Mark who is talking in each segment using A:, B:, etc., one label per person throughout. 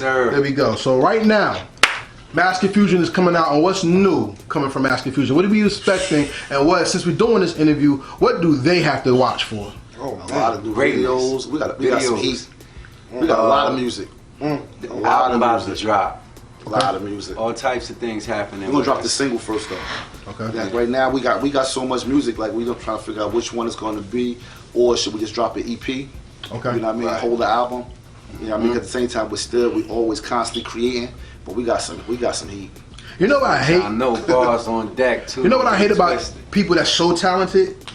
A: sir.
B: There we go. So right now, M.A.S.S Confuzion is coming out, and what's new coming from M.A.S.S Confuzion? What are we expecting, and what, since we're doing this interview, what do they have to watch for?
C: Oh, a lot of new videos. We got some heat. We got a lot of music. A lot of music.
A: To drop.
C: A lot of music.
A: All types of things happening.
C: We're gonna drop the single first though.
B: Okay.
C: Like right now we got so much music, like we don't trying to figure out which one it's gonna be, or should we just drop an EP?
B: Okay.
C: You know what I mean?
B: Right.
C: Hold the album. You know what I mean? At the same time, we always constantly creating, but we got some heat.
B: You know what I hate?
A: I know bars on deck too.
B: You know what I hate about people that's so talented?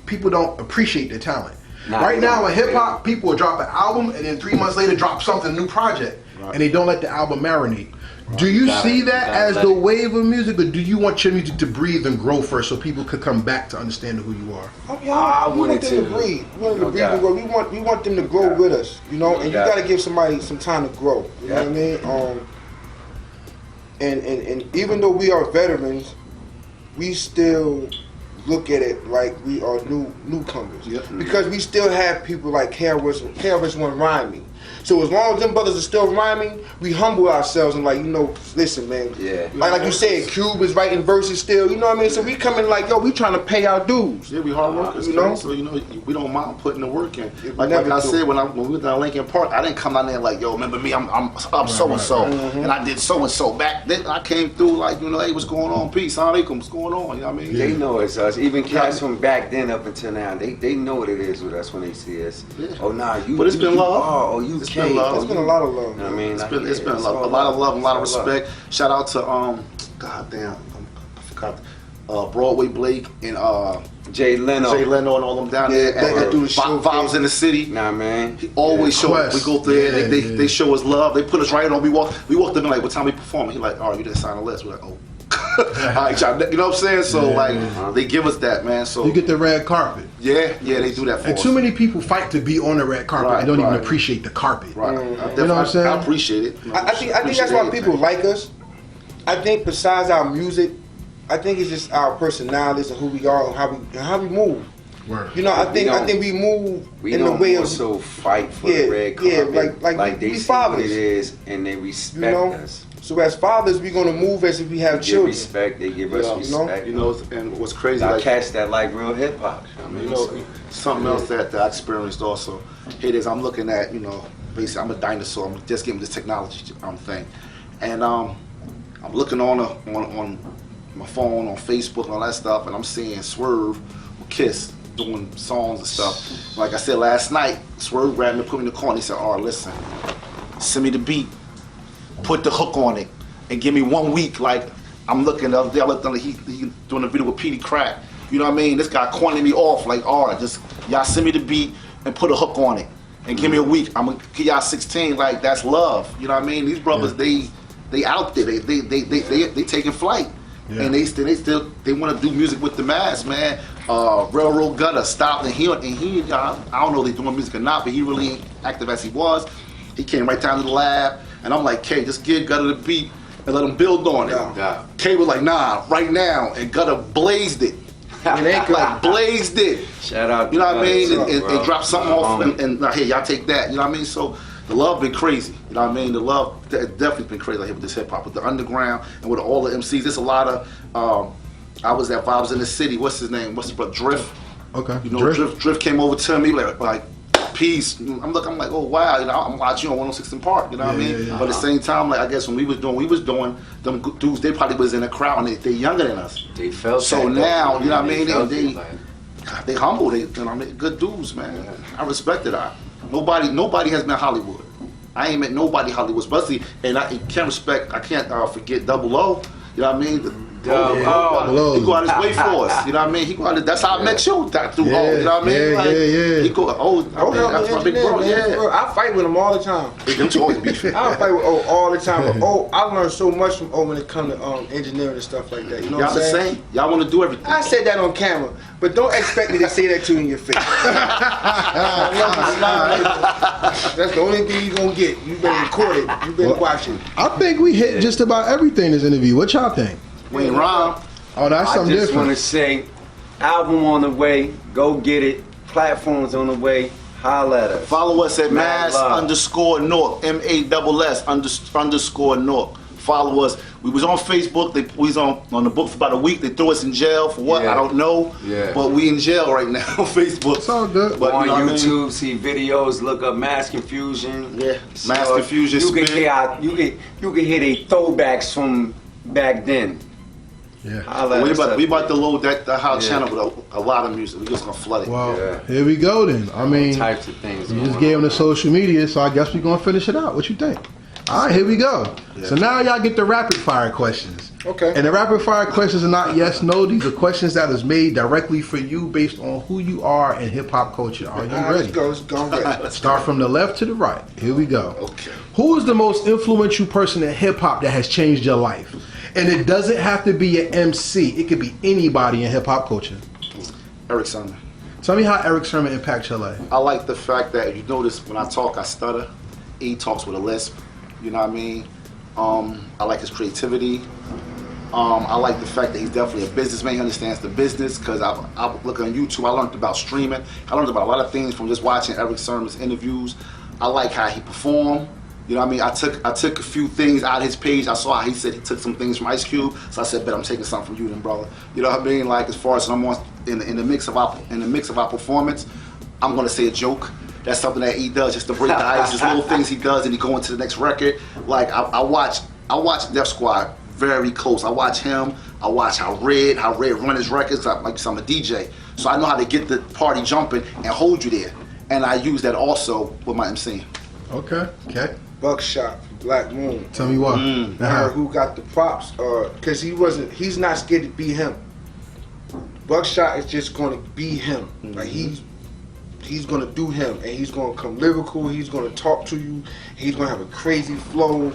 B: People don't appreciate their talent. Right now in hip hop, people will drop an album and then 3 months later drop something, new project, and they don't let the album marinate. Do you see that as the wave of music, or do you want your music to breathe and grow first so people could come back to understand who you are?
D: We want them to breathe. We want them to breathe and grow. We want them to grow with us, you know. And you got to give somebody some time to grow. You know what I mean? And even though we are veterans, we still look at it like we are newcomers. Because we still have people like K.A.O.S. K.A.O.S. want to rhyme me. So as long as them brothers are still rhyming, we humble ourselves and like, you know, listen, man.
A: Yeah.
D: Like you said, Cube is writing verses still. You know what I mean? So we come in like, yo, we trying to pay our dues.
C: Yeah, we hard workers,
D: you know.
C: So you know, we don't mind putting the work in. Like I said, when we were down Lincoln Park, I didn't come down there like, yo, remember me? I'm so and so, and I did so and so back then. I came through like, you know, hey, what's going on? Peace, alaikum, what's going on? You know what I mean?
A: They know it's us. Even cats from back then up until now, they know what it is with us when they see us. Oh nah, you.
C: But it's been love.
A: Oh, you
C: it's been love.
D: It's been a lot of love.
A: You know what I mean?
C: It's been a lot of love, a lot of respect. Shout out to goddamn, I forgot, Broadway Blake and
A: Jay Leno
C: and all them down there.
D: That do the show,
C: Vibes in the City.
A: Nah, man.
C: He always show us. We go there. They show us love. They put us right on. We walked them in like, what time we perform? He like, oh, you didn't sign a list. We're like, oh. All right, y'all, you know what I'm saying? So like, they give us that, man. So
B: you get the red carpet.
C: Yeah, they do that for us.
B: And too many people fight to be on the red carpet and don't even appreciate the carpet.
C: Right.
B: You know what I'm saying?
C: I appreciate it.
D: I think that's why people like us. I think besides our music, I think it's just our personalities and who we are and how we move.
B: Word.
D: You know, I think we move in the way of
A: so fight for the red carpet.
D: Yeah, like
A: they
D: we
A: see
D: fathers.
A: what it is and they respect us.
D: So as fathers, we're gonna move as if we have children.
A: Respect, they give us respect.
C: You know, and what's crazy,
A: I
C: like,
A: catch that like real hip hop. I mean,
C: you know, something else that I experienced also. Here it is. I'm looking at, you know, basically I'm a dinosaur. I'm just getting this technology thing, and I'm looking on my phone, on Facebook and all that stuff, and I'm seeing Swerve with Kiss doing songs and stuff. Like I said last night, Swerve grabbed me, put me in the corner. He said, "Oh, listen, send me the beat, put the hook on it, and give me 1 week." Like I'm looking the other day, I looked on he doing a video with Petey Crack. You know what I mean? This guy cornering me off like, all right, just y'all send me the beat and put a hook on it, and give me a week. I'm gonna give y'all 16. Like that's love. You know what I mean? These brothers, they out there. They taking flight. Yeah. And they want to do music with the M.A.S.S, man. Railroad Gutter stopped, and he I don't know if they doing music or not, but he really ain't active as he was. He came right down to the lab, and I'm like, K, just give Gutter the beat and let him build on it.
A: Yeah.
C: K was like, nah, right now, and Gutter blazed it. Like blazed it.
A: Shout out.
C: You know what I mean? And drop something off, and hey, y'all take that. You know what I mean? So the love been crazy. You know what I mean? The love definitely been crazy, like with this hip hop, with the underground and with all the MCs. There's a lot of. I was at Vibes in the City. What's his name? What's his brother? Drift.
B: Okay.
C: You know, Drift came over to me like peace. I'm like, oh wow. You know, I'm watching you on 106 and Park. You know what I mean? But at the same time, like I guess when we was doing them dudes, they probably was in the crowd and they younger than us.
A: They felt
C: so now, you know what I mean? They humble. They, you know what I mean? Good dudes, man. I respected that. Nobody has been Hollywood. I ain't met nobody Hollywood, especially, and I can't forget Double O. You know what I mean? He go out his way for us. You know what I mean? He go out. That's how I met you. Through you know what I mean?
B: Yeah.
C: He go. That's my big bro. Yeah.
D: I fight with him all the time.
C: Them two always beefing.
D: I fight with O all the time. But I learned so much from O when it comes to engineering and stuff like that. You know what I'm saying?
C: Y'all the same. Y'all want to do everything.
D: I said that on camera, but don't expect me to say that to you in your face. That's the only thing you gonna get. You better record it. You better watch it.
B: I think we hit just about everything in this interview. What y'all think?
C: We ain't wrong.
B: Oh, that's something different.
A: I just want to say, album on the way. Go get it. Platforms on the way. Holla at us.
C: Follow us at
A: Mad love.
C: M.A.S.S. M.A.S.S. Follow us. We was on Facebook. We was on the book for about a week. They threw us in jail for what?
A: Yeah.
C: I don't know.
A: Yeah.
C: But we in jail right now on Facebook.
B: It's all good.
C: But
A: Go on
C: you know what I mean?
A: YouTube, see videos, look up M.A.S.S. Confusion.
C: Yeah, M.A.S.S. Confusion,
A: You can
C: spin.
A: hear you can hear the throwbacks from back then.
B: Yeah.
A: Holla at
C: We
A: us up
C: about to load that house
A: Yeah.
C: channel with a lot of music. We just gonna flood it.
B: Well,
A: Yeah.
B: here we go then. I mean,
A: types of things.
B: you
A: going
B: just gave
A: on.
B: them the social media, so I guess we're gonna finish it out. What you think? All right, here we go. So now y'all get the rapid fire questions.
D: Okay.
B: And the rapid fire questions are not yes, no. These are questions that is made directly for you based on who you are in hip hop culture. Are you
D: All right,
B: ready?
D: let's go. I'm ready.
B: Start from the left to the right. Here we go.
C: Okay.
B: Who is the most influential person in hip hop that has changed your life? And it doesn't have to be an MC. It could be anybody in hip hop culture.
C: Eric Sermon.
B: Tell me how Eric Sermon impacts your life.
C: I like the fact that you notice when I talk, I stutter. He talks with a lisp. You know what I mean? I like his creativity. I like the fact that he's definitely a businessman. He understands the business because I look on YouTube. I learned about streaming. I learned about a lot of things from just watching Eric Sermon's interviews. I like how he performed. You know what I mean? I took a few things out of his page. I saw how he said he took some things from Ice Cube. So I said, "Bet I'm taking something from you, then, brother." You know what I mean? Like as far as I'm on in the mix of our performance, I'm gonna say a joke. That's something that he does just to break the ice. Just little things he does, and he go into the next record. Like I watch Def Squad very close. I watch him. I watch how Red run his records. I'm a DJ, so I know how to get the party jumping and hold you there. And I use that also with my MCing.
B: Okay. Okay.
D: Buckshot from Black Moon.
B: Tell me why.
D: Who got the props? Cause he's not scared to be him. Buckshot is just gonna be him. Like he's gonna do him, and he's gonna come lyrical. He's gonna talk to you. He's gonna have a crazy flow.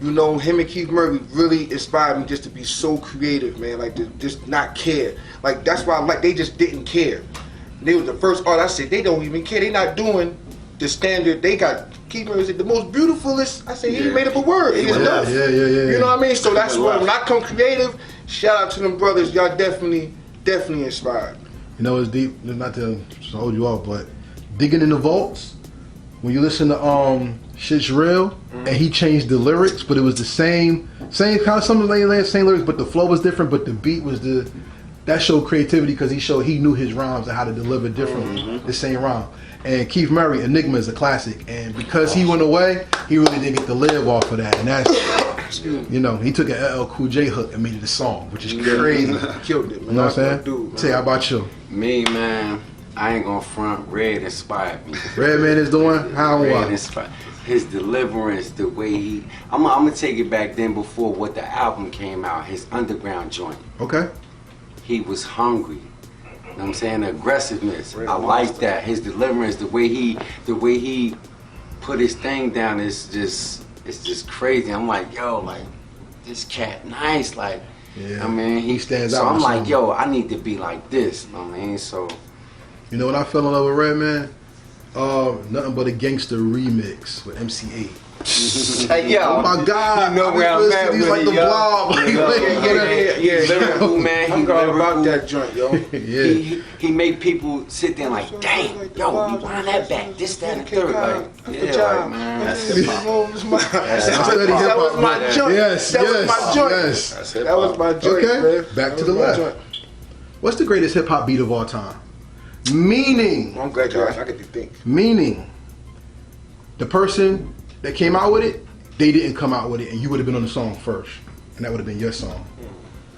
D: You know, him and Keith Murray really inspired me just to be so creative, man. Like to just not care. Like that's why I like they just didn't care. They was the first artist I said they don't even care. They not doing the standard. They got Keith Murray said the most beautifulest. I said he made up a word. It's enough.
B: Yeah.
D: You know what I mean? So that's why when I come creative, shout out to them brothers. Y'all definitely inspired.
B: You know, it's deep. Not to hold you off, but digging in the vaults. When you listen to Shit's Real, and he changed the lyrics, but it was the same kind of some of the same lyrics, but the flow was different, but the beat was that showed creativity because he knew his rhymes and how to deliver differently the same rhyme. And Keith Murray, Enigma is a classic, and because he went away, he really didn't get to live off of that, and that's you know, he took an LL Cool J hook and made it a song, which is crazy.
D: Killed it, man.
B: You know what I'm saying?
D: Dude,
B: Say, how about you?
A: Me, man, I ain't gonna front. Red inspired me.
B: Redman is doing how
A: Red
B: what?
A: inspired. His deliverance, the way I'm gonna take it back then before what the album came out. His underground joint.
B: Okay.
A: He was hungry. You know what I'm saying? The aggressiveness. I like that. His deliverance, the way he put his thing down is just crazy. I'm like, yo, like this cat nice. Like,
B: Yeah.
A: I mean, he
B: stands
A: so
B: out
A: I'm
B: with
A: like,
B: something.
A: yo, I need to be like this. You know what I mean? So
B: You know what I fell in love with Redman? Nothing But a Gangster remix with MC8.
A: hey, yo,
B: Oh my God!
A: you know
B: I
A: where
B: was
A: I'm at
B: listening, he's
A: with
B: like
A: it,
B: the
A: yo.
B: blob.
A: Lyrical, man.
D: I'm
A: He
D: all
A: lyrical.
D: about that joint, yo.
B: Yeah.
A: He made people sit there like, dang, yo, we wind that back, this, that, and the third. Like, yeah, like, man, that's hip hop.
D: That was
B: Study hip hop.
D: my joint.
B: Yes,
D: That was
B: yes,
D: my joint.
B: yes.
D: That was my joint,
B: Okay,
D: man.
B: back to
D: That
B: the
D: was my
B: left.
D: joint.
B: What's the greatest hip hop beat of all time? Meaning,
D: I'm glad you asked. I get to think.
B: the person that came out with it, they didn't come out with it, and you would have been on the song first, and that would have been your song.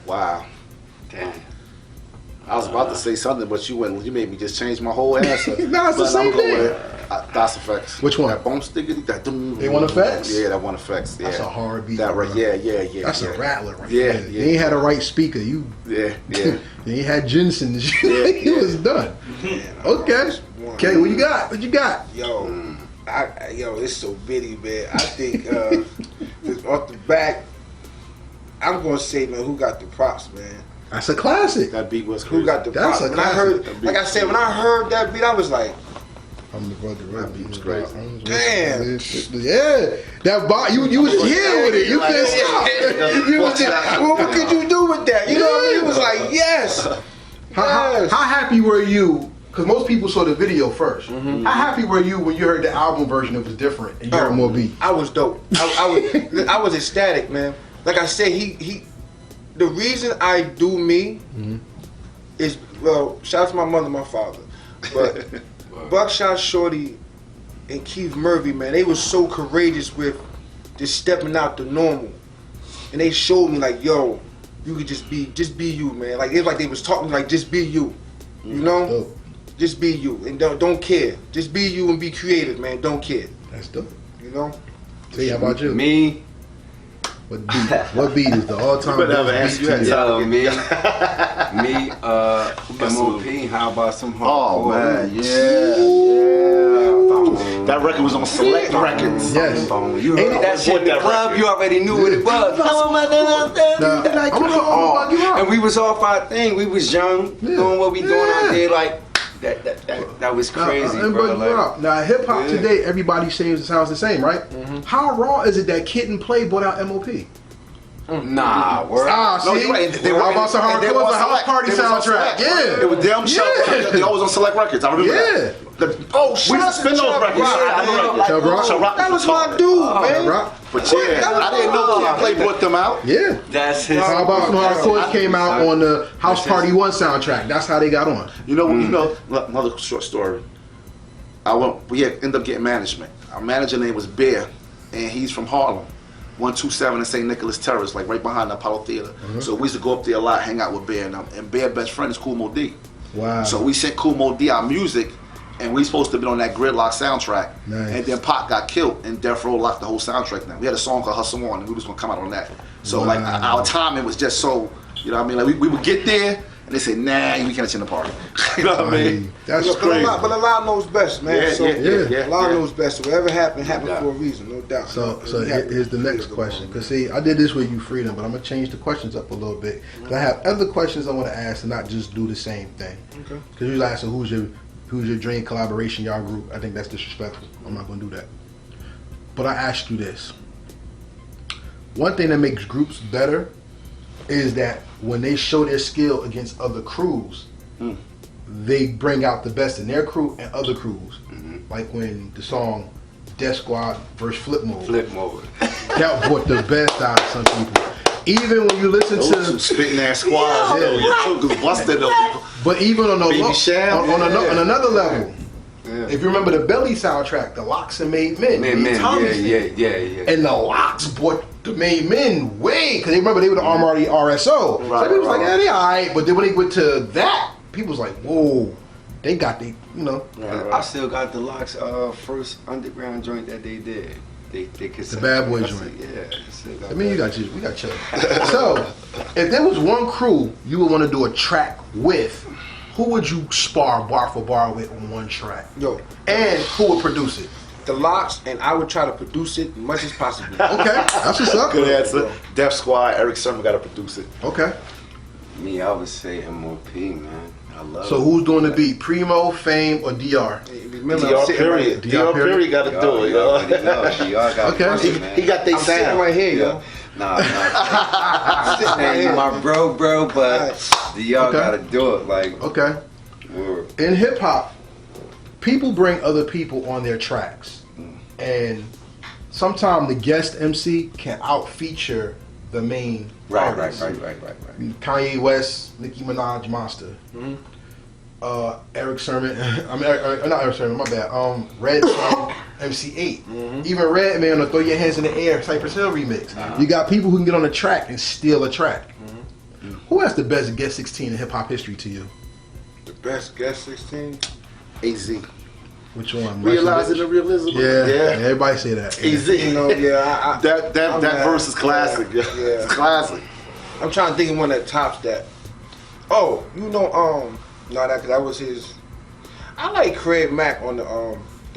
C: Wow.
A: Damn.
C: I was about to say something, but you made me just change my whole answer.
B: Nah, it's the
C: But
B: same
C: I'm going
B: thing.
C: with it. Das Effects.
B: Which one?
C: That boom stiggity. That doom.
B: They Want Effects?
C: Yeah, that one effects. Yeah.
B: That's a hard beat.
C: That right.
B: bro.
C: Yeah.
B: That's
C: yeah.
B: a rattler right
C: Yeah,
B: there.
C: yeah.
B: You ain't had a right speaker. You
C: Yeah.
B: you ain't had Jensen.
C: Yeah,
B: He was done. Okay. Okay, what you got? What you got?
D: Yo, it's so bitty, man. I think just off the back, I'm gonna say, man, who got the props, man?
B: That's a classic.
C: That beat was crazy.
D: Who got the
B: That's
D: props?
B: a
D: When I
B: classic.
D: heard, like I said, when I heard that beat, I was like,
B: I'm the brother. That
C: beat was crazy.
D: damn.
B: Yeah, that bar. You was just here with it. You couldn't stop. You was just.
D: Well, what could you do with that? You know what I mean? It was like, yes.
B: How happy were you because most people saw the video first. How happy were you when you heard the album version? It was different and you heard more beats.
D: I was dope. I was ecstatic, man. Like I said, he. The reason I do me is, well, shout out to my mother, and my father, but Buckshot Shorty and Keith Murphy, man, they were so courageous with just stepping out the normal, and they showed me like, yo, you could just be you, man. Like it's like they was talking like, just be you, you know,
B: Dope.
D: just be you, and don't care. Just be you and be creative, man. Don't care,
B: That's dope.
D: you know.
B: See, how about you?
A: Me,
B: What beat is the all-time
C: You better have an
B: best
C: answer.
B: beat
C: You
B: to
C: had
B: you?
C: to
A: me, M.O.P. How about some hardcore?
C: Oh man, that record was on Select Records.
B: Yes.
A: You heard
B: Ain't
A: that shit in the
C: that
A: club,
C: record.
A: you already knew what it was. And we was off our thing. We was young, doing what we doing out there. Like that was crazy, bro. Like,
B: Now hip hop today, everybody sounds the same, right? How raw is it that Kid and Play bought out M.O.P.?
A: nah, word.
C: No,
B: See?
C: you're right.
B: How about some
C: and they
B: hardcore?
C: was
B: The house
C: Select.
B: party
C: They was on
B: soundtrack.
C: Select.
B: Yeah.
C: It was them show. They always on Select Records. I remember that.
D: Oh,
C: We
D: shout out
C: used to spin
D: to
C: those
D: Chuck
C: records.
D: Rock,
C: I
D: man.
C: remember
B: Chuck Rock.
C: Chuck Rock
D: That was
C: the
D: my
C: top.
D: dude, man.
B: Rock.
C: But yeah, I didn't know Kid and Play brought them out.
B: Yeah.
A: That's his.
B: How about some hardcore came out on the House Party 1 soundtrack? That's how they got on.
C: You know, another short story. We ended up getting management. Our manager name was Bear, and he's from Harlem, 127 in St. Nicholas Terrace, like right behind the Apollo Theater. So we used to go up there a lot, hang out with Bear, and Bear's best friend is Kool Mo D.
B: Wow.
C: So we sent Kool Mo D our music, and we supposed to be on that Gridlock soundtrack.
B: Nice.
C: And then Pac got killed, and Death Row locked the whole soundtrack down. We had a song called Hustle On, and we was gonna come out on that. So like
B: Wow.
C: our timing was just so, you know what I mean? Like we would get there, and they say, nah, we can't attend the party. You know what I mean?
B: That's
D: But
B: crazy.
D: a lot knows best, man.
C: Yeah,
D: so
C: yeah.
D: a lot knows best. So whatever happened
A: doubt.
D: for a reason, no doubt.
B: So
D: We have to
B: here's the next
D: go
B: question.
D: on.
B: Cause see, I did this with you, Freedom, but I'm gonna change the questions up a little bit. Cause I have other questions I want to ask and not just do the same thing.
D: Okay.
B: Cause usually I ask, who's your dream collaboration, y'all group? I think that's disrespectful. I'm not gonna do that. But I ask you this. One thing that makes groups better is that when they show their skill against other crews, they bring out the best in their crew and other crews. Like when the song Death Squad versus Flip Mode.
A: Flip mode.
B: That brought the best out of some people. Even when you listen
C: Those
B: to,
C: some spitting ass squads,
B: Yeah,
C: though.
B: right.
C: You busted them.
B: but even on
C: Baby Sham,
B: on another level,
A: Yeah.
B: if you remember the Belly soundtrack, the Locks and Made Men,
A: Man,
B: Thomas
A: yeah.
B: did. And the Locks brought the Made Men way, because they remember they were the Armory RSO. So
C: Right,
B: people was like,
C: right.
B: yeah, they alright. But then when they went to that, people was like, whoa, they got the, you know.
A: I still got the Locks first underground joint that they did. They could
B: The Bad Boy joint.
A: Yeah. Still got
B: I mean,
A: that.
B: we got chill. So, if there was one crew you would want to do a track with, who would you spar bar for bar with on one track?
D: Yo,
B: And who would produce it?
D: the Locks, and I would try to produce it as much as possible.
B: Okay, that's what's up.
C: Good answer. Death Squad, Eric Sermon got to produce it.
B: Okay.
A: Me, I would say M.O.P. Man, I love.
B: So
A: it.
B: who's doing the beat? Primo, Fame, or DR?
D: Remember,
C: DR
D: I'm sitting right
C: period.
B: DR
C: DR period got to do it, yo.
A: Y'all got
B: Okay.
A: it, man.
C: He got they
D: I'm sitting
C: sound.
D: right here, yo.
A: Nah. I'm just saying you my bro, but y'all
B: Okay.
A: gotta do it. Like,
B: Okay.
A: word.
B: In hip hop, people bring other people on their tracks, and sometimes the guest MC can out-feature the main
A: Right.
B: artist. K.A.O.S, Nicki Minaj, Monster. Eric Sermon, not Eric Sermon, my bad. Red Song, MC8. Even Redman on Throw Your Hands in the Air, Cypress Hill remix. You got people who can get on the track and steal a track. Who has the best guest 16 in hip hop history to you?
D: The best guest 16.
C: AZ.
B: Which one?
C: Realizing the realism.
B: Yeah, everybody say that.
C: AZ.
D: You know, yeah.
C: That verse is classic. Yeah.
D: Yeah.
C: It's classic.
D: I'm trying to think of one that tops that. Oh, you know, that was his. I like Craig Mack on the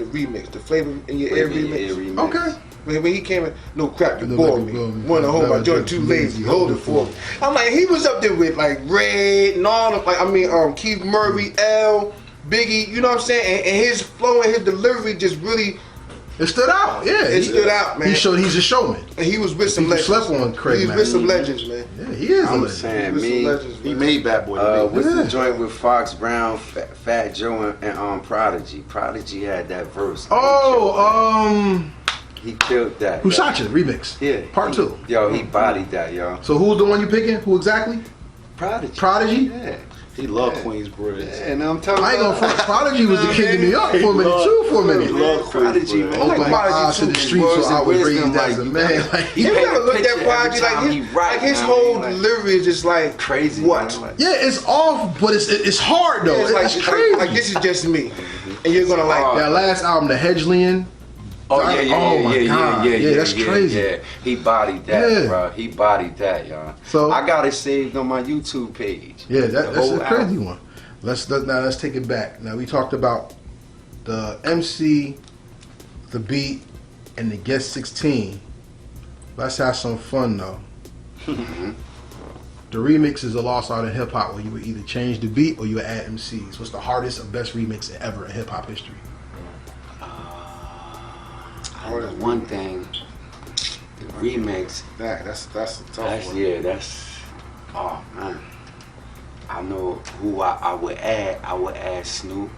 D: remix, the Flavor in Your Ear remix.
B: Okay.
D: When he came in, no crap, you
B: No,
D: bored
B: like
D: me.
B: you bored me.
D: Wanna hold
B: No,
D: my joint
B: too
D: too lazy, hold it for me. I'm like, he was up there with like Red and all of, like, Keith Murray, L, Biggie, you know what I'm saying? And his flow and his delivery just really
B: It stood out. Yeah,
D: It stood out, man.
B: He showed he's a showman.
D: And he was with some
B: People
D: legends.
B: slept on Craig,
D: He was
B: man.
D: with some legends, man.
B: Yeah, he is a
A: I'm
B: legend.
A: saying,
D: He was some
A: me.
D: legends,
C: He
D: man.
C: made Bad Boy.
A: What's the
B: Yeah.
A: joint with Fox Brown, Fat Joe, and Prodigy? Prodigy had that verse. He killed that.
B: Who shot you? Remix.
A: Yeah.
B: Part 2.
A: Yo, he bodied that, yo.
B: So who's the one you picking? Who exactly?
A: Prodigy.
B: Prodigy?
A: Yeah.
C: He loved Queensbridge.
A: And I'm talking
B: I ain't gonna
A: about
B: front. Prodigy was the king of New York for a minute too. For a minute.
C: Love
A: Prodigy,
C: Queensbridge.
A: man.
B: Open my
D: Prodigy
B: eyes to
D: too.
B: the streets, so I was raised as a man. Like,
D: You ever looked at Prodigy
A: like
D: like his whole delivery is just like
A: crazy.
D: What?
A: Man, like,
B: yeah, it's off, but it's hard though.
D: It's like,
B: It's
D: it's
B: crazy.
D: like this is just me, and you're gonna like
B: That last album, the Hedgeland.
A: oh yeah,
B: Oh, my God. Yeah, that's crazy.
A: Yeah. He bodied that,
B: Yeah.
A: bro. He bodied that, y'all.
B: So-
A: I got it saved on my YouTube page.
B: Yeah,
A: The
B: that's
A: whole
B: a crazy
A: album.
B: one. Let's take it back. Now we talked about the MC, the beat, and the guest 16. Let's have some fun though. The remix is a lost art in hip hop where you would either change the beat or you would add MCs. What's the hardest and best remix ever in hip hop history?
A: One thing, the remix.
C: That's a tough
A: That's
C: one.
A: yeah. That's oh man. I know who I would add. I would add Snoop,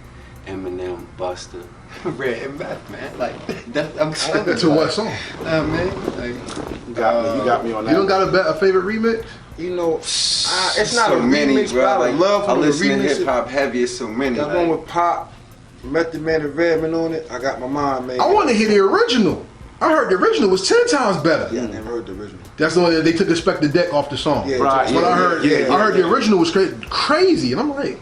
A: Eminem, Busta, Red and Meth, man. Like that, I'm telling you.
B: To what song?
A: Man. Like,
C: You got me on that.
B: You don't got a favorite remix?
D: you know, it's not
A: so
D: a
A: many,
D: remix,
A: bro.
D: but I
A: Like,
D: love
A: I
D: when the
A: listen to
D: remix.
A: hip hop heavy. It's so many.
D: That
A: Like,
D: one with Pop, Method Man and Redman on it. I got my mind made.
B: I want to hear the original. I heard the original was 10 times better.
D: Yeah, I never heard the original.
B: That's the one that they took Inspector Deck off the song.
D: Yeah,
C: Right,
B: That's what I heard.
C: yeah,
B: I heard the original was crazy, and I'm like,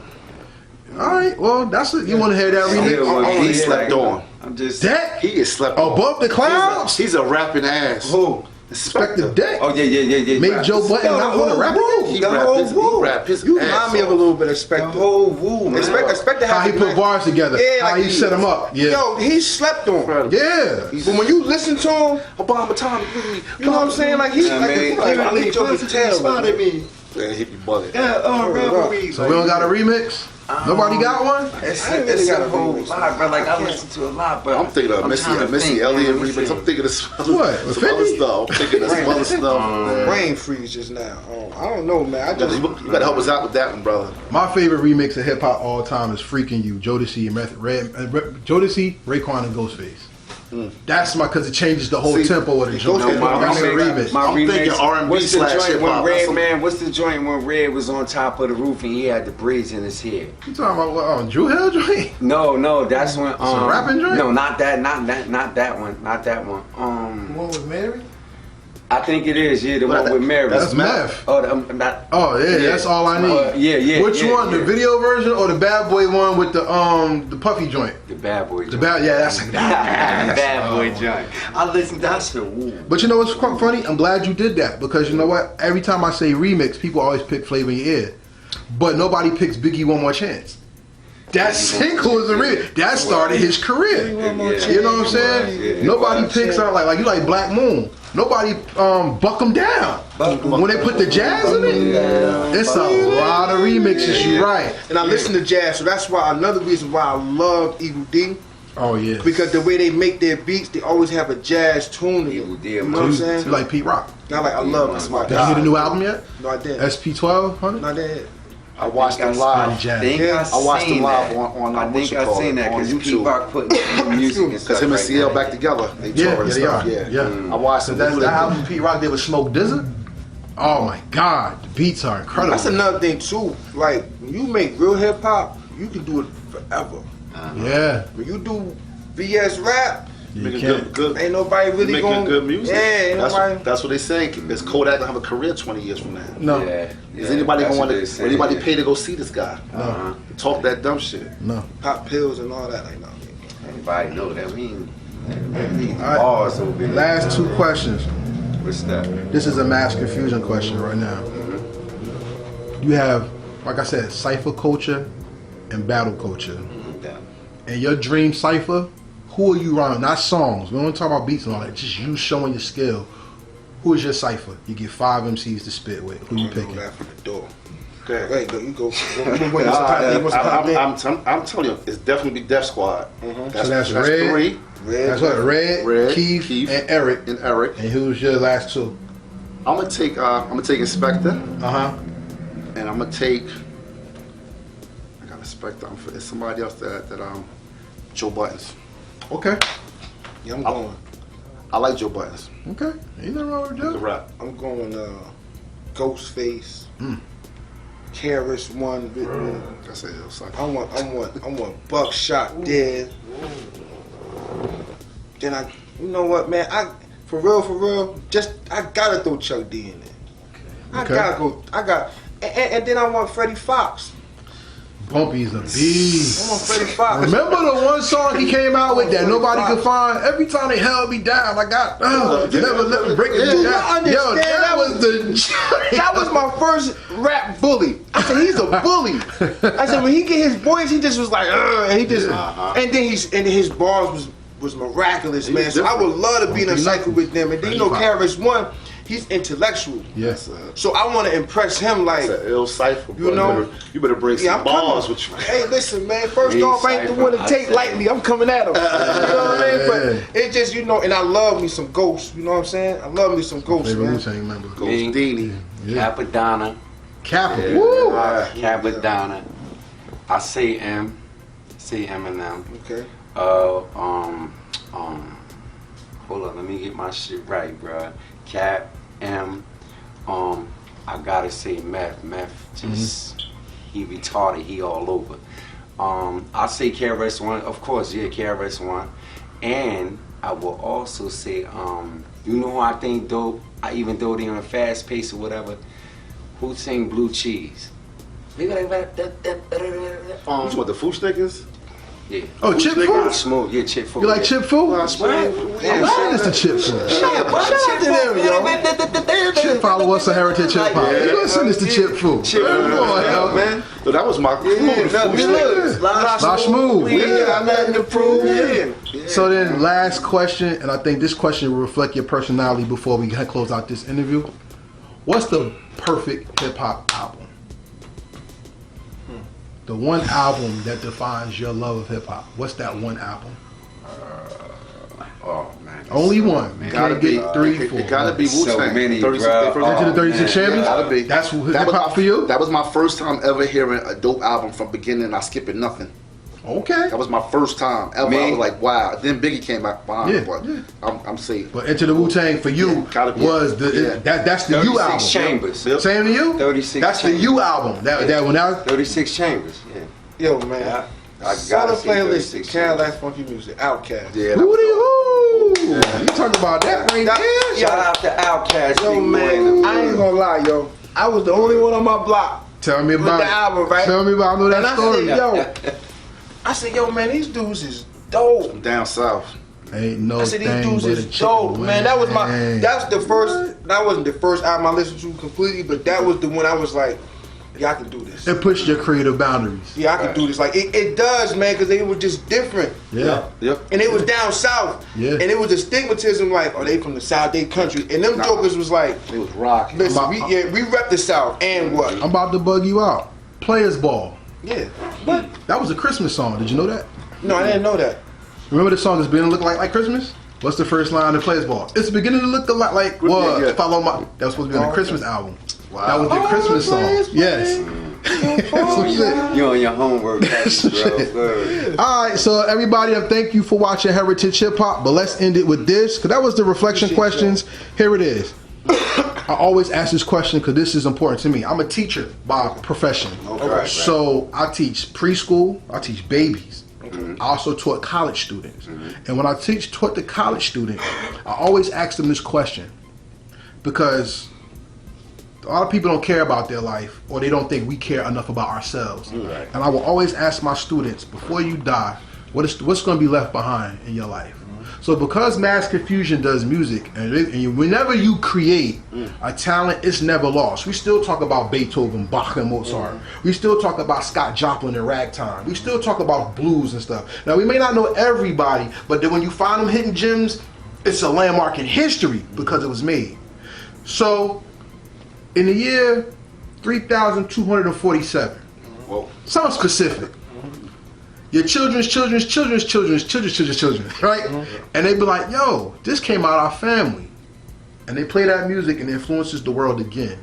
B: all right, well, that's it. You want to hear that remix?
A: still
C: He
A: one
C: slept
A: like,
C: on.
A: I'm just.
B: Deck
C: He is slept on.
B: above the clouds.
C: He's a rapping ass.
A: Who?
B: Inspector Deck
A: Oh yeah.
B: made Joe Button not want to rap again.
C: He
D: The
C: rap
D: whole
C: his,
D: woo.
C: he rap his
D: You
C: ass
D: remind me of a
C: off.
D: little bit of
A: The
D: Spectre.
A: whole woo, man.
D: Spectre
B: How he put bars together.
D: Yeah,
B: how
D: like
B: he set them up. Yeah.
D: Yo, he slept on.
B: Yeah.
D: But when you listen to him,
C: Obama Tom,
D: you know what I'm saying? Like he's
A: Yeah,
D: like,
A: man.
D: I need Joe to tell
A: spotted
D: me.
A: me.
C: Yeah, he be bugging.
B: So we don't got a remix? Nobody got one?
A: It's
D: I ain't really
A: a
D: got a
A: whole
D: remix.
A: lot, bro. Like I listen to a lot, but
C: I'm thinking of
A: trying to
C: Missy
A: think,
C: Elliott
A: man.
C: remix. I'm thinking of some other
B: What,
C: some
B: 50?
C: other stuff. I'm thinking of some other stuff.
D: Brain freeze just now. Oh, I don't know, man. I just
C: You better help us out with that one, brother.
B: My favorite remix of hip hop all time is Freaking You, Jodeci and Jodeci, Raekwon and Ghostface. That's because it changes the whole
C: See,
B: tempo of the joint.
C: Ghostface-
A: No,
B: That's a remix.
C: I'm thinking R&B
A: What's the
C: slash
A: joint
C: hip
A: when
C: hop.
A: Red Man? What's the joint when Red was on top of the roof and he had the braids in his hair?
B: You talking about what, Drew Hill joint?
A: No, that's when.
B: a rapping joint?
A: No, not that one.
D: one with Mary.
A: I think it is. Yeah, the
C: But
A: one with Mary.
B: That's Meth.
A: Oh, not.
B: Oh yeah, that's all I need.
A: Yeah.
B: Which one, the video version or the Bad Boy one with the puffy joint?
A: The Bad Boy.
B: The bad, yeah, that's
A: Bad Boy joint. I listened to that shit. Ooh.
B: But you know what's quite funny? I'm glad you did that because you know what? Every time I say remix, people always pick Flavor in Your Ear, but nobody picks Biggie One More Chance. That single is a remix. That started his career. You know what I'm saying?
A: Yeah.
B: Nobody picks out like you like Black Moon. Nobody buck them down. When they put the jazz in it, it's a lot of remixes. You right.
D: And I listen to jazz, so that's why another reason why I love Evil D.
B: Oh yeah.
D: Because the way they make their beats, they always have a jazz tune to
A: Evil
D: it.
A: D,
D: You know what I'm
B: you
D: saying?
B: like Pete Rock?
D: I love this. My
B: Did you hear the
D: God.
B: new album yet?
D: No, I didn't.
B: SP1200?
D: No, I didn't.
C: I watched him live.
B: Jazz.
C: I watched him live on
A: I think I
C: whatchamacallit,
A: seen that
C: on
A: because
C: YouTube.
A: Pete Rock put music and
C: Because
A: stuff.
C: him and
A: right
C: CL
A: now.
C: back together. They
B: Yeah,
C: touring and
B: they
C: stuff.
B: are.
C: Yeah.
B: Yeah.
C: I watched
B: So
C: him.
B: that's the album Pete Rock did with Smoke DZA. Oh my God, the beats are incredible.
D: That's another thing too. Like when you make real hip hop, you can do it forever.
B: Yeah,
D: When you do BS rap,
B: you
C: Making
B: can't.
C: good,
D: ain't nobody really
C: making
D: going.
C: good music.
D: Yeah, ain't
C: that's,
D: nobody.
C: that's what they say. Is Kodak gonna have a career 20 years from now?
B: No,
A: Yeah.
C: Is anybody
A: that's
C: gonna
A: what
C: want
A: they're
C: to?
A: saying,
C: Anybody
A: yeah.
C: pay to go see this guy? Talk that dumb shit.
B: no.
D: Pop pills and all that. Like no.
A: Everybody know that we ain't
B: right.
A: bars over there.
B: Last two questions.
A: What's that?
B: This is a mass confusion question right now. You have, like I said, cipher culture and battle culture. And your dream cipher, who are you rhyming? Not songs. We don't talk about beats and all that. Just you showing your skill. Who is your cipher? You get 5 MCs to spit with. Who you
D: I know
B: picking?
D: that from the door.
C: Okay.
D: Wait, go, you go.
C: I'm telling you, it's definitely Def Squad.
B: So that's Red.
C: 3.
B: That's what Red, Keith, and Eric.
C: And Eric.
B: And who's your last two?
C: I'm gonna take Inspector.
B: Uh-huh.
C: And I'm gonna take. I got Inspector. It's somebody else that Joe Buttons.
B: Okay.
D: Yeah, I'm going.
C: I like Joe Buttons.
B: Okay. Ain't nothing wrong with
C: The
B: that.
C: rap.
D: I'm going Ghostface. K.A.O.S. one.
C: That's it.
D: I want Buckshot Dead. Then you know what, man? For real, I gotta throw Chuck D in there. And then I want Freddie Fox.
B: Bumpy's a beast.
D: I want Freddie Fox.
B: Remember the one song he came out with that nobody could find? Every time they held me down, I got never let me break it down. Yo,
D: that was my first rap bully. I said he's a bully. I said when he get his voice, he just was like, and he just, and then his bars was miraculous, man. So I would love to be in a cycle with them. And then you know, K.A.O.S. one, he's intellectual.
B: Yes.
D: So I want to impress him, like,
C: it's an ill cipher.
D: You know,
C: you better bring some balls with you.
D: Hey, listen, man. First off, I ain't the one to take lightly. I'm coming at him. You know what I mean? But it just, you know, and I love me some Ghosts. You know what I'm saying? I love me some Ghosts, man.
B: Ghost
C: Dini.
A: Capadonna.
B: Kappa.
A: Yeah.
B: Woo!
A: Capadonna. I say Eminem.
D: Okay.
A: Hold on, let me get my shit right, bro. Cap, M, I gotta say Meth just, he retarded, he all over. I say K.A.O.S. one, of course, yeah, K.A.O.S. one. And I will also say, you know who I think dope, even though they on a fast pace or whatever, who sing Blue Cheese?
C: Which one, the Foo Stickers?
A: Yeah.
B: Oh, Chip Fu?
A: Smooth, yeah, Chip Fu.
B: You like Chip Fu?
C: Yeah.
B: I'm listening to Chip Fu.
A: Shout out to them, yo.
B: Chip follow us on Heritage Hip Hop. You listen to Chip Fu.
C: Man. So that was my
B: Lash move.
D: We ain't got nothing to prove.
B: So then, last question, and I think this question will reflect your personality before we close out this interview. What's the perfect hip hop album? The one album that defines your love of hip hop. What's that one album?
A: Oh man.
B: Only one. Man.
C: Gotta be
B: 3, 4.
C: It gotta be Wu-Tang.
A: So many, bro.
B: Into the 36 Champions?
C: Gotta be.
B: That's hip hop for you?
C: That was my first time ever hearing a dope album from beginning. I skipping nothing.
B: Okay.
C: That was my first time ever. I was like, wow. Then Biggie came out behind me, but I'm safe.
B: But Into the Wu-Tang for you was that's the U album.
A: 36 Chambers.
B: Yep. Same to you?
A: 36
B: That's the U album. That one out.
A: 36 Chambers. Yeah.
D: Yo, man.
A: I
D: Solid
A: gotta say
D: playlist.
A: 36
D: Cadillac Funky Music. Outkast.
C: Yeah.
B: Hoo-dee-hoo! You talk about that right there?
A: Shout out to Outkast.
D: Yo, man. I ain't gonna lie, yo. I was the only one on my block.
B: Tell me
D: with
B: about
D: the
B: it.
D: album, right?
B: Tell me about it. I know that story.
D: I said, yo, man, these dudes is dope.
C: I'm down south.
B: Ain't no
D: I said, these
B: thing
D: dudes
B: but a
D: is
B: chicken
D: dope, man. That was my,
B: wing.
D: that's the first, that wasn't the first album I listened to completely, but that was the one I was like, yeah, I can do this.
B: It pushed your creative boundaries.
D: Yeah, I can do this. Like, it does, man, because they were just different.
B: Yeah.
C: Yep.
D: And it was down south.
B: Yeah.
D: And it was a stigmatism, like, oh, they from the South, they country. And them jokers was like,
C: It was rocking.
D: listen, we rep the South, and what?
B: I'm about to bug you out. Players Ball.
D: Yeah. What?
B: That was a Christmas song. Did you know that?
D: No, I didn't know that.
B: Remember the song that's beginning to look like Christmas? What's the first line of Players Ball? It's beginning to look a lot like what?
C: Yeah.
B: Follow my. That was supposed to be on the Christmas album.
C: Wow.
B: That was the Christmas song. Yes.
A: You on your homework, bro.
B: All right, so everybody, thank you for watching Heritage Hip Hop. But let's end it with this, because that was the reflection questions. Here it is. I always ask this question because this is important to me. I'm a teacher by profession.
C: Okay.
B: So I teach preschool, I teach babies. I also taught college students. And when I taught the college student, I always ask them this question because a lot of people don't care about their life, or they don't think we care enough about ourselves.
C: Right.
B: And I will always ask my students, before you die, what's going to be left behind in your life? So because M.A.S.S. Confuzion does music, and whenever you create a talent, it's never lost. We still talk about Beethoven, Bach, and Mozart. We still talk about Scott Joplin and ragtime. We still talk about blues and stuff. Now, we may not know everybody, but then when you find them hidden gems, it's a landmark in history because it was made. So in the year 3,247.
A: Whoa.
B: Sounds specific. Your children's, right? And they be like, yo, this came out of our family. And they play that music and it influences the world again.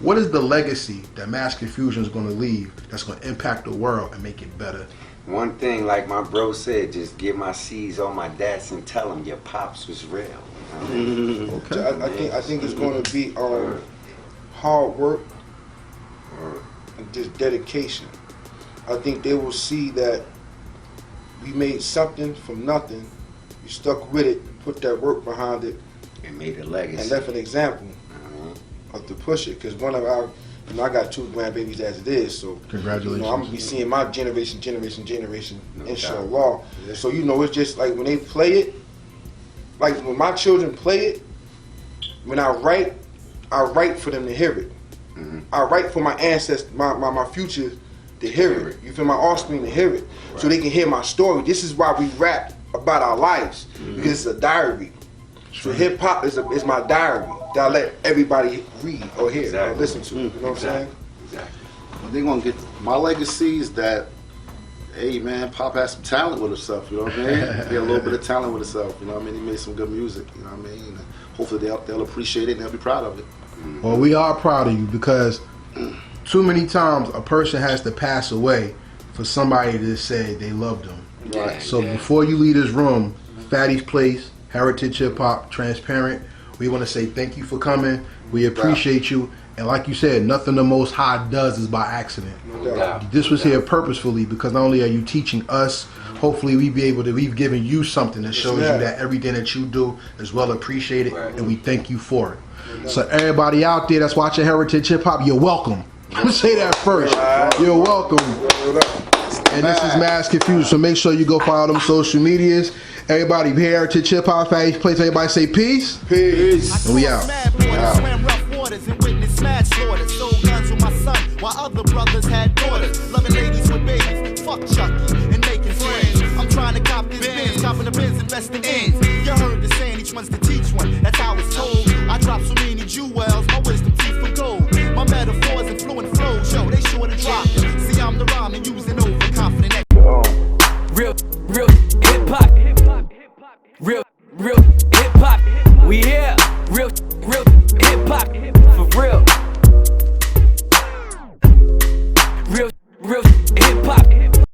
B: What is the legacy that Mass Confusion is going to leave that's going to impact the world and make it better?
A: One thing, like my bro said, just give my C's on my dads and tell them your pops was real.
D: Okay. I think it's going to be hard work and just dedication. I think they will see that we made something from nothing. We stuck with it, put that work behind it,
A: And made a legacy.
D: and left an example of to push it. Because one of our, I got 2 grandbabies as it is, so
B: Congratulations.
D: I'm gonna be seeing my generation,
A: No
D: inshallah. So it's just like when they play it, like when my children play it, when I write for them to hear it. I write for my ancestors, my future to hear it. You feel my offspring to hear it, so they can hear my story. This is why we rap about our lives, because it's a diary. So hip hop is my diary that I let everybody read or hear or listen to. You know what I'm saying?
A: Exactly.
C: They're gonna get my legacy is that, hey man, Pop has some talent with himself, you know what I mean? He had a little bit of talent with himself, you know what I mean? He made some good music, you know what I mean? And hopefully they'll appreciate it and they'll be proud of it.
B: Well, we are proud of you because too many times a person has to pass away for somebody to say they loved them.
A: Right.
B: So before you leave this room, Fatty's Place, Heritage Hip Hop, Transparent, we want to say thank you for coming. We appreciate you. And like you said, nothing the Most High does is by accident. This was here purposefully because not only are you teaching us, hopefully we've given you something that shows you that everything that you do is well appreciated, and we thank you for it. So everybody out there that's watching Heritage Hip Hop, you're welcome. I'm gonna say that first. You're welcome. And this is M.A.S.S Confusion, so make sure you go follow them social medias. Everybody, Heritage Hip Hop, Fatty's Place, everybody say peace.
C: Peace.
B: And we out.
E: Swam rough waters and witnessed mad slaughter. Sold guns with my son while other brothers had daughters. Loving ladies with babies. Fuck Chucky and making friends. I'm trying to cop this biz, copping the biz, investing ends. You heard the saying, each one's to teach one. That's how it's told. I drop so many jewels, my wisdom teeth for gold. My metaphors and fluent flows, yo, they sure to drop. See, I'm the rhyme and using overconfident.
F: Real hip hop. Real hip hop. We here. Real hip hop. For real.